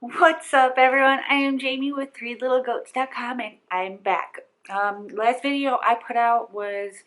What's up, everyone? I am Jamie with threelittlegoats.com and I'm back. Last video I put out was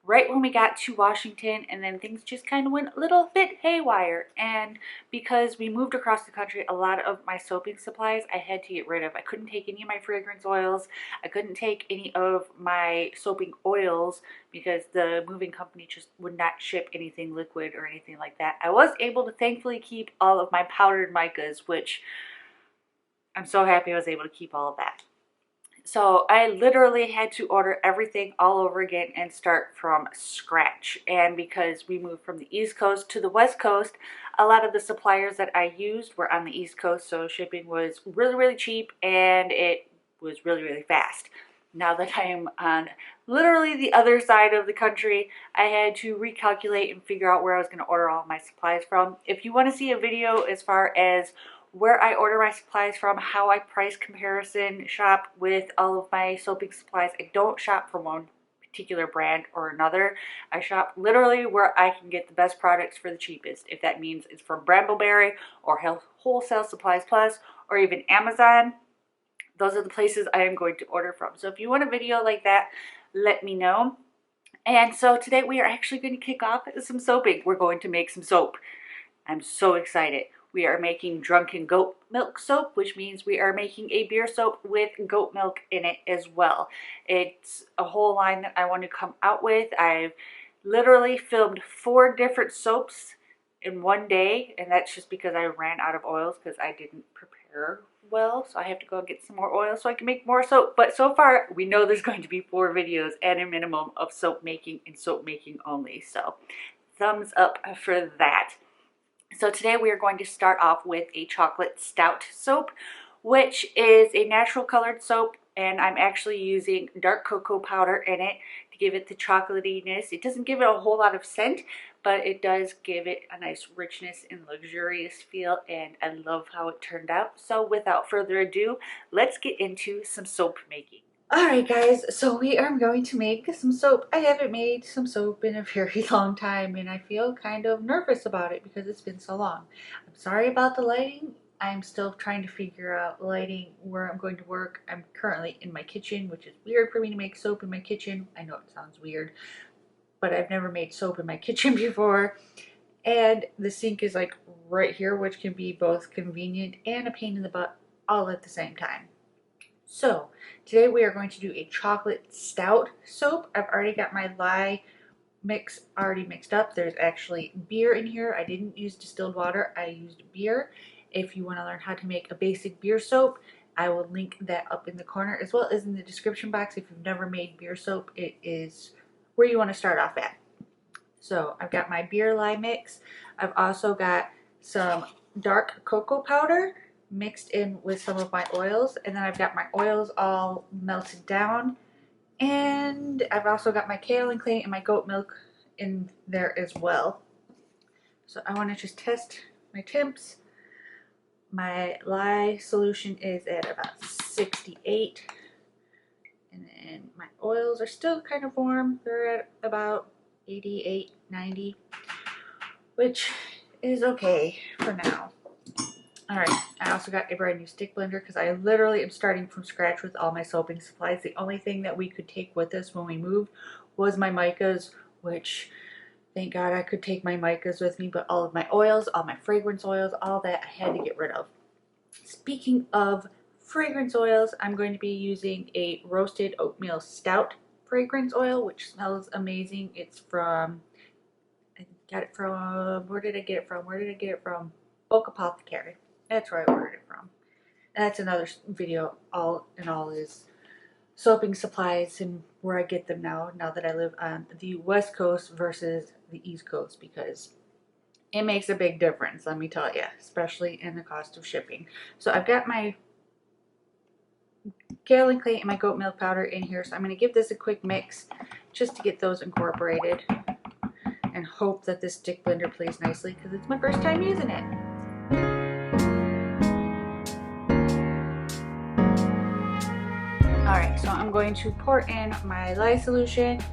right when we got to Washington, and then things just kind of went a little bit haywire. And because we moved across the country, a lot of my soaping supplies I had to get rid of. I couldn't take any of my fragrance oils. I couldn't take any of my soaping oils because the moving company just would not ship anything liquid or anything like that. I was able to thankfully keep all of my powdered micas, which I'm so happy I was able to keep all of that. So I literally had to order everything all over again and start from scratch. And because we moved from the East Coast to the West Coast, a lot of the suppliers that I used were on the East Coast, so shipping was really cheap and it was really fast. Now that I am on literally the other side of the country, I had to recalculate and figure out where I was going to order all my supplies from. If you want to see a video as far as where I order my supplies from, how I price comparison shop with all of my soaping supplies, I don't shop from one particular brand or another. I shop literally where I can get the best products for the cheapest. If that means it's from Brambleberry or Wholesale Supplies Plus or even Amazon, those are the places I am going to order from. So if you want a video like that, let me know. And so today we are actually going to kick off some soaping. We're going to make some soap. I'm so excited. We are making Drunkin goat milk soap, which means we are making a beer soap with goat milk in it as well. It's a whole line that I want to come out with. I've literally filmed 4 different soaps in one day, and that's just because I ran out of oils because I didn't prepare well. So I have to go get some more oil so I can make more soap. But so far, we know there's going to be 4 videos and a minimum of soap making and soap making only. So thumbs up for that. So today we are going to start off with a chocolate stout soap, which is a natural colored soap, and I'm actually using dark cocoa powder in it to give it the chocolatiness. It doesn't give it a whole lot of scent, but it does give it a nice richness and luxurious feel, and I love how it turned out. So without further ado, let's get into some soap making. Alright guys, so we are going to make some soap. I haven't made some soap in a very long time and I feel kind of nervous about it because it's been so long. I'm sorry about the lighting. I'm still trying to figure out lighting where I'm going to work. I'm currently in my kitchen, which is weird for me to make soap in my kitchen. I know it sounds weird, but I've never made soap in my kitchen before. And the sink is like right here, which can be both convenient and a pain in the butt all at the same time. So today we are going to do a chocolate stout soap. I've already got my lye mix already mixed up. There's actually beer in here. I didn't use distilled water. I used beer. If you want to learn how to make a basic beer soap, I will link that up in the corner as well as in the description box. If you've never made beer soap, it is where you want to start off at. So I've got my beer lye mix. I've also got some dark cocoa powder mixed in with some of my oils, and then I've got my oils all melted down, and I've also got my kaolin clay and my goat milk in there as well. So I want to just test my temps. My lye solution is at about 68, and then my oils are still kind of warm. They're at about 88, 90, which is okay for now. Alright, I also got a brand new stick blender because I literally am starting from scratch with all my soaping supplies. The only thing that we could take with us when we moved was my micas, which thank God I could take my micas with me, but all of my oils, all my fragrance oils, all that I had to get rid of. Speaking of fragrance oils, I'm going to be using a roasted oatmeal stout fragrance oil, which smells amazing. It's from, I got it from, where did I get it from? Where did I get it from? Bulk Apothecary. That's where I ordered it from. And that's another video. All in all is soaping supplies and where I get them now that I live on the West Coast versus the East Coast, because it makes a big difference, let me tell you, especially in the cost of shipping. So I've got my kaolin clay and my goat milk powder in here, so I'm going to give this a quick mix just to get those incorporated and hope that this stick blender plays nicely because it's my first time using it. Alright, so I'm going to pour in my lye solution,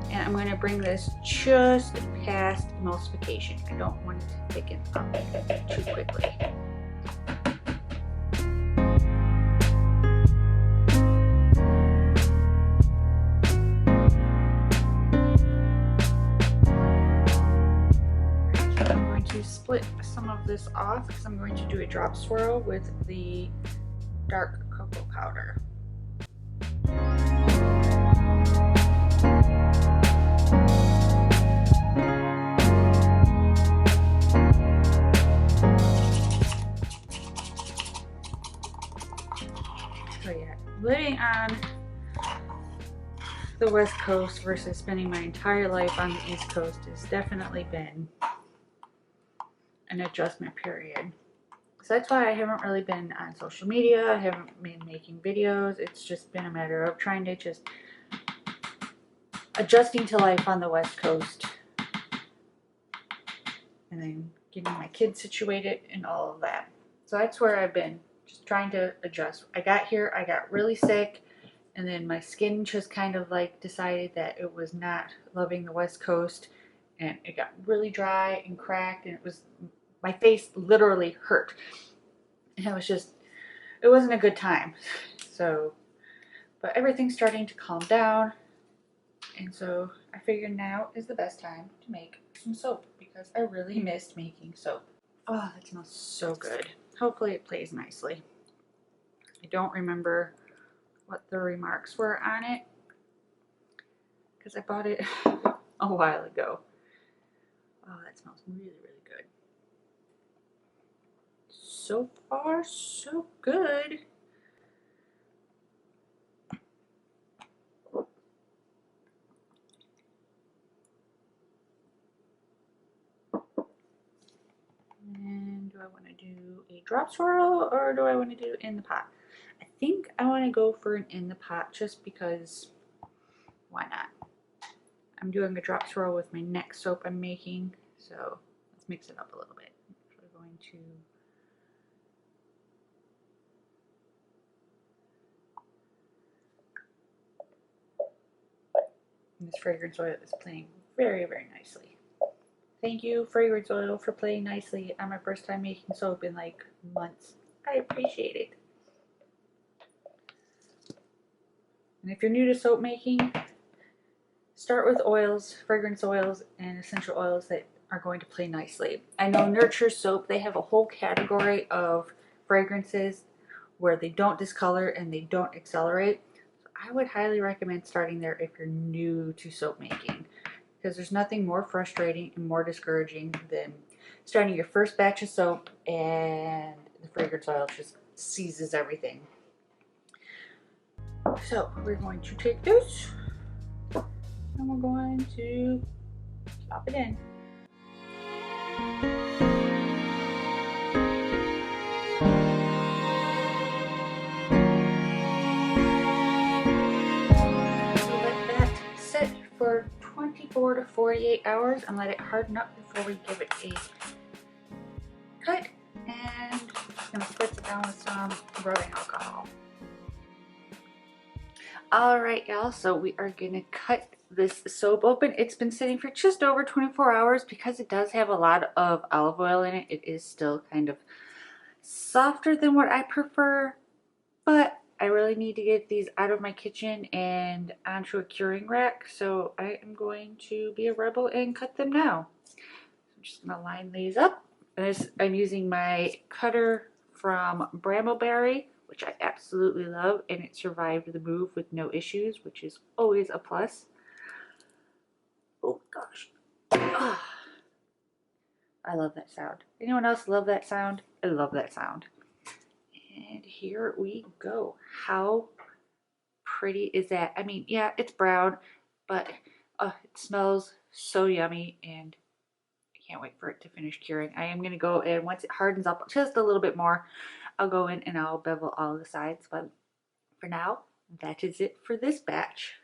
and I'm going to bring this just past emulsification. I don't want it to thicken up too quickly. split some of this off because I'm going to do a drop swirl with the dark cocoa powder. So yeah, living on the West Coast versus spending my entire life on the East Coast has definitely been an adjustment period. So that's why I haven't really been on social media. I haven't been making videos. It's just been a matter of trying to just adjusting to life on the West Coast and then getting my kids situated and all of that. So that's where I've been, just trying to adjust. I got here, I got really sick, and then my skin just kind of like decided that it was not loving the West Coast, and it got really dry and cracked, and it was, my face literally hurt. And it was just, it wasn't a good time. So, but everything's starting to calm down. And so I figured now is the best time to make some soap because I really missed making soap. Oh, that smells so good. Hopefully it plays nicely. I don't remember what the remarks were on it because I bought it a while ago. Oh, that smells really, really good. So far, so good. And do I want to do a drop swirl or do I want to do in the pot? I think I want to go for an in the pot just because why not? I'm doing a drop swirl with my next soap I'm making, so let's mix it up a little bit. We're going to and this fragrance oil is playing very, very nicely. Thank you, fragrance oil, for playing nicely on my first time making soap in like months. I appreciate it. And if you're new to soap making, start with oils, fragrance oils, and essential oils that are going to play nicely. I know Nurture Soap, they have a whole category of fragrances where they don't discolor and they don't accelerate. So I would highly recommend starting there if you're new to soap making, because there's nothing more frustrating and more discouraging than starting your first batch of soap and the fragrance oil just seizes everything. So we're going to take this and we're going to pop it in. So let that sit for 24 to 48 hours and let it harden up before we give it a cut. And I'm going to spritz it down with some rubbing alcohol. Alright y'all, so we are going to cut this soap open. It's been sitting for just over 24 hours because it does have a lot of olive oil in it. It is still kind of softer than what I prefer, but I really need to get these out of my kitchen and onto a curing rack, so I am going to be a rebel and cut them now. I'm just going to line these up. I'm using my cutter from Brambleberry, which I absolutely love, and it survived the move with no issues, which is always a plus. Oh gosh. Oh, I love that sound. Anyone else love that sound? I love that sound. And here we go. How pretty is that? I mean, yeah, it's brown, but it smells so yummy, and I can't wait for it to finish curing. I am going to go, and once it hardens up just a little bit more, I'll go in and I'll bevel all of the sides. But for now, that is it for this batch.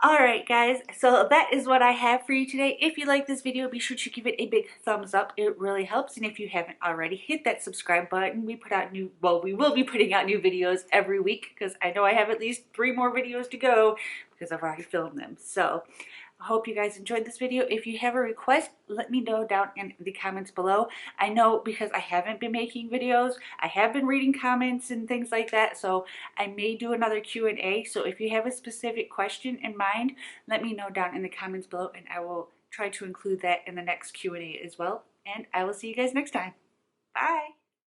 Alright guys, so that is what I have for you today. If you like this video, be sure to give it a big thumbs up. It really helps. And if you haven't already, hit that subscribe button. We will be putting out new videos every week because I know I have at least 3 more videos to go because I've already filmed them. So I hope you guys enjoyed this video. If you have a request, let me know down in the comments below. I know because I haven't been making videos, I have been reading comments and things like that, so I may do another Q&A. So if you have a specific question in mind, let me know down in the comments below and I will try to include that in the next Q&A as well. And I will see you guys next time. Bye!